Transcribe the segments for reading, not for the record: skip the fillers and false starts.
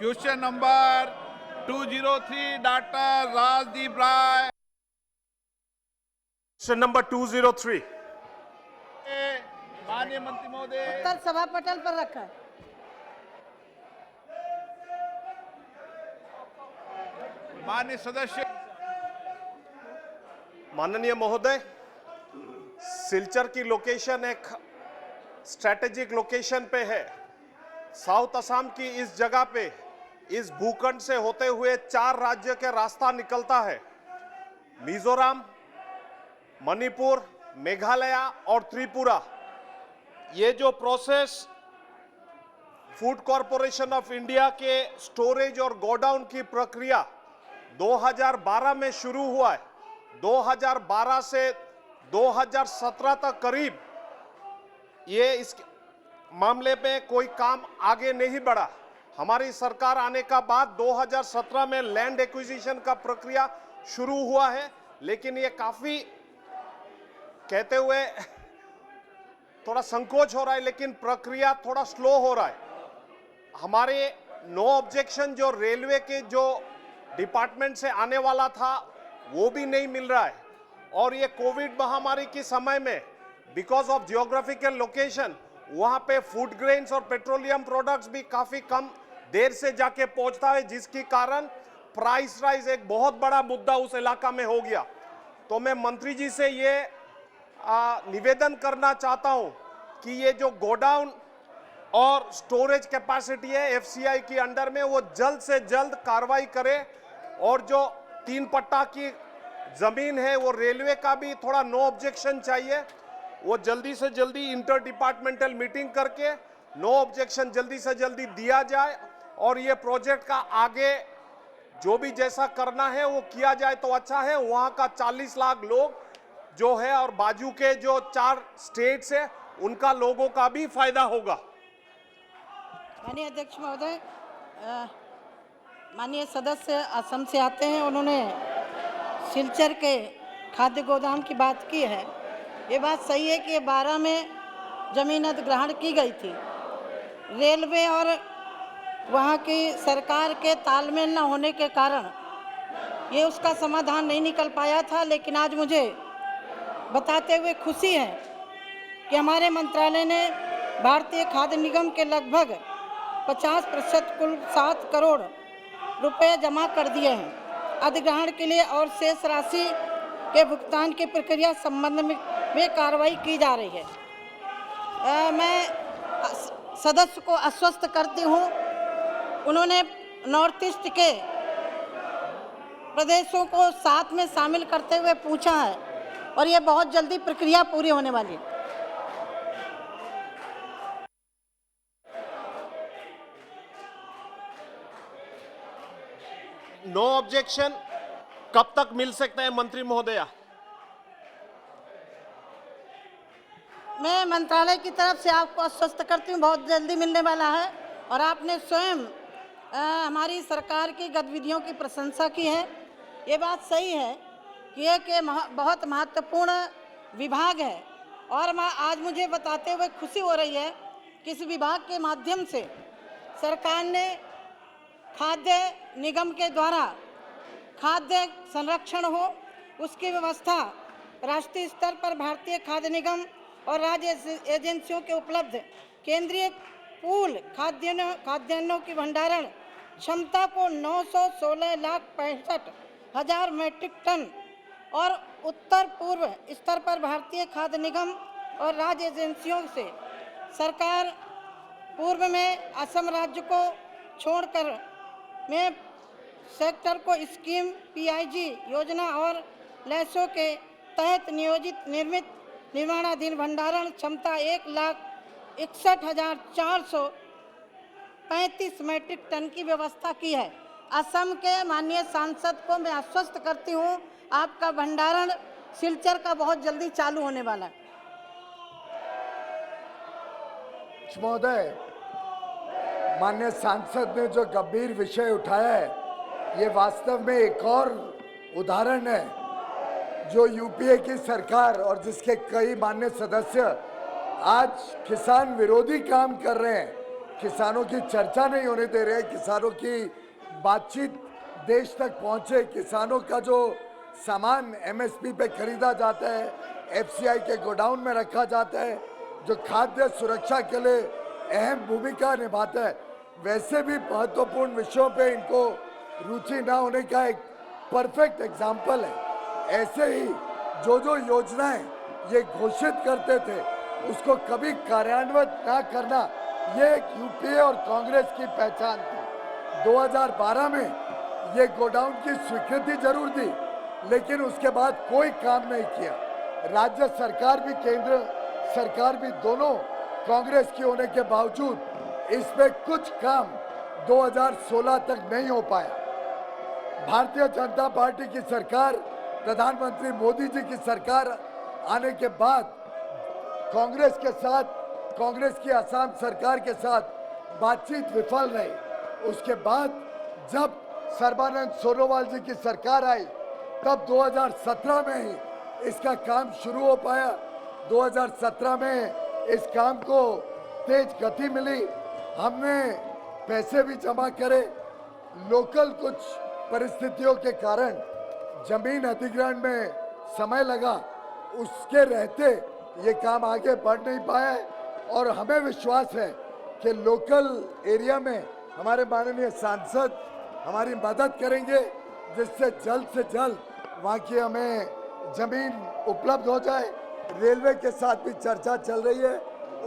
Question number 203, Dr. Rajdeep Rai. Question number 203. माननीय मंत्री महोदय, उत्तर सभा पटल पर रखा। माननीय सदस्य। माननीय महोदय, सिलचर की लोकेशन एक स्ट्रैटेजिक लोकेशन पे है। साउथ असम की इस जगह पे इस भूखंड से होते हुए 4 राज्य के रास्ता निकलता है। मिजोरम, मणिपुर, मेघालय और त्रिपुरा। ये जो process food corporation of India के स्टोरेज और गोडाउन की प्रक्रिया 2012 में शुरू हुआ है, 2012 से 2017 तक करीब ये इस मामले में कोई काम आगे नहीं बढ़ा। हमारी सरकार आने का बाद 2017 में लैंड एक्विजिशन का प्रक्रिया शुरू हुआ है, लेकिन ये काफी कहते हुए थोड़ा संकोच हो रहा है, लेकिन प्रक्रिया थोड़ा स्लो हो रहा है। हमारे नो ऑब्जेक्शन जो रेलवे के जो डिपार्टमेंट से आने वाला था वो भी नहीं मिल रहा है, और ये कोविड महामारी के समय में बिकॉज ऑफ जियोग्राफिकल लोकेशन वहां पे फूड ग्रेन्स और पेट्रोलियम प्रोडक्ट्स भी काफी कम देर से जाके पहुंचता है, जिसके कारण प्राइस राइज एक बहुत बड़ा मुद्दा उस इलाका में हो गया। तो मैं मंत्री जी से ये निवेदन करना चाहता हूं कि ये जो गोडाउन और स्टोरेज कैपेसिटी है एफसीआई की अंडर में, वो जल्द से जल्द कार्रवाई करे, और जो 3 पट्टा की जमीन है वो रेलवे का भी थोड़ा नो ऑब्जेक्शन चाहिए, वो जल्दी से जल्दी इंटर डिपार्टमेंटल मीटिंग करके नो ऑब्जेक्शन जल्दी से जल्दी दिया जाए, और ये प्रोजेक्ट का आगे जो भी जैसा करना है वो किया जाए तो अच्छा है। वहां का 40 लाख लोग जो है और बाजू के जो 4 स्टेट्स है उनका लोगों का भी फायदा होगा। माननीय अध्यक्ष महोदय, माननीय सदस्य असम से आते हैं, उन्होंने सिलचर के खाद्य गोदाम की बात की है। ये बात सही है कि 12 में जमीन अधिग्रहण की गई थी। रेलवे और वहाँ की सरकार के तालमेल न होने के कारण ये उसका समाधान नहीं निकल पाया था, लेकिन आज मुझे बताते हुए खुशी है कि हमारे मंत्रालय ने भारतीय खाद्य निगम के लगभग 50% कुल 7 करोड़ रुपए जमा कर दिए हैं अधिग्रहण के लिए, और शेष राशि के भुगतान की प्रक्रिया संबंध में कार्रवाई की जा रही है। मैं सदस्य को आश्वस्त करती हूँ, उन्होंने नॉर्थ ईस्ट के प्रदेशों को साथ में शामिल करते हुए पूछा है, और ये बहुत जल्दी प्रक्रिया पूरी होने वाली है। नो ऑब्जेक्शन कब तक मिल सकता है मंत्री महोदया? मैं मंत्रालय की तरफ से आपको आश्वस्त करती हूँ, बहुत जल्दी मिलने वाला है। और आपने स्वयं हमारी सरकार की गतिविधियों की प्रशंसा की है। ये बात सही है कि एक बहुत महत्वपूर्ण विभाग है, और आज मुझे बताते हुए खुशी हो रही है कि इस विभाग के माध्यम से सरकार ने खाद्य निगम के द्वारा खाद्य संरक्षण हो उसकी व्यवस्था राष्ट्रीय स्तर पर भारतीय खाद्य निगम और राज्य एजेंसियों के उपलब्ध केंद्रीय पूल खाद्यान्नों की भंडारण क्षमता को 916,65,000 मैट्रिक टन और उत्तर पूर्व स्तर पर भारतीय खाद्य निगम और राज्य एजेंसियों से सरकार पूर्व में असम राज्य को छोड़कर में सेक्टर को स्कीम पीआईजी योजना और लैसो के तहत नियोजित निर्माणाधीन भंडारण क्षमता 1,61,435 मैट्रिक टन की व्यवस्था की है। असम के माननीय सांसद को मैं आश्वस्त करती हूँ, आपका भंडारण सिलचर का बहुत जल्दी चालू होने वाला है। महोदय, माननीय सांसद ने जो गंभीर विषय उठाया है, ये वास्तव में एक और उदाहरण है जो यूपीए की सरकार और जिसके कई माननीय सदस्य आज किसान विरोधी काम कर रहे हैं, किसानों की चर्चा नहीं होने दे रहे, किसानों की बातचीत देश तक पहुंचे, किसानों का जो सामान एमएसपी पे खरीदा जाता है, एफसीआई के गोडाउन में रखा जाता है, जो खाद्य सुरक्षा के लिए अहम भूमिका निभाता है, वैसे भी महत्वपूर्ण विषयों पे इनको रुचि ना होने का एक परफेक्ट एग्जाम्पल है। ऐसे ही जो योजनाएं ये घोषित करते थे उसको कभी कार्यान्वित ना करना, ये एक यूपीए और कांग्रेस की पहचान थी। 2012 में ये गोडाउन की स्वीकृति जरूर दी, लेकिन उसके बाद कोई काम नहीं किया। राज्य सरकार भी केंद्र सरकार भी दोनों कांग्रेस की होने के बावजूद इस पे कुछ काम 2016 तक नहीं हो पाया। भारतीय जनता पार्टी की सरकार, प्रधानमंत्री मोदी जी की सरकार आने के बाद कांग्रेस के साथ, कांग्रेस की असम सरकार के साथ बातचीत विफल रही। उसके बाद जब सर्बानंद सोनोवाल जी की सरकार आई, तब 2017 में ही इसका काम शुरू हो पाया। 2017 में इस काम को तेज गति मिली, हमने पैसे भी जमा करे। लोकल कुछ परिस्थितियों के कारण जमीन अधिग्रहण में समय लगा, उसके रहते ये काम आगे बढ़ नहीं पाया है। और हमें विश्वास है कि लोकल एरिया में हमारे माननीय सांसद हमारी मदद करेंगे, जिससे जल्द से जल्द वहाँ की हमें जमीन उपलब्ध हो जाए। रेलवे के साथ भी चर्चा चल रही है,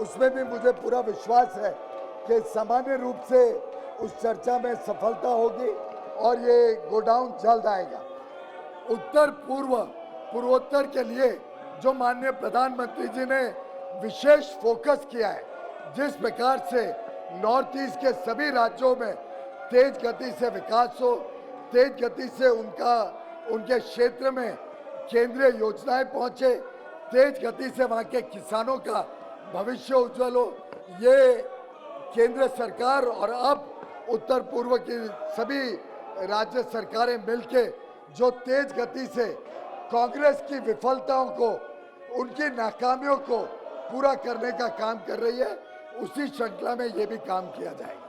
उसमें भी मुझे पूरा विश्वास है कि सामान्य रूप से उस चर्चा में सफलता होगी और ये गोडाउन जल्द आएगा। उत्तर पूर्वोत्तर के लिए जो माननीय प्रधानमंत्री जी ने विशेष फोकस किया है, जिस प्रकार से नॉर्थ ईस्ट के सभी राज्यों में तेज गति से विकास हो, तेज गति से उनके क्षेत्र में केंद्रीय योजनाएं पहुंचे, तेज गति से वहां के किसानों का भविष्य उज्जवल हो, ये केंद्र सरकार और अब उत्तर पूर्व की सभी राज्य सरकारें मिलके जो तेज गति से कांग्रेस की विफलताओं को, उनकी नाकामियों को पूरा करने का काम कर रही है, उसी श्रृंखला में ये भी काम किया जाएगा।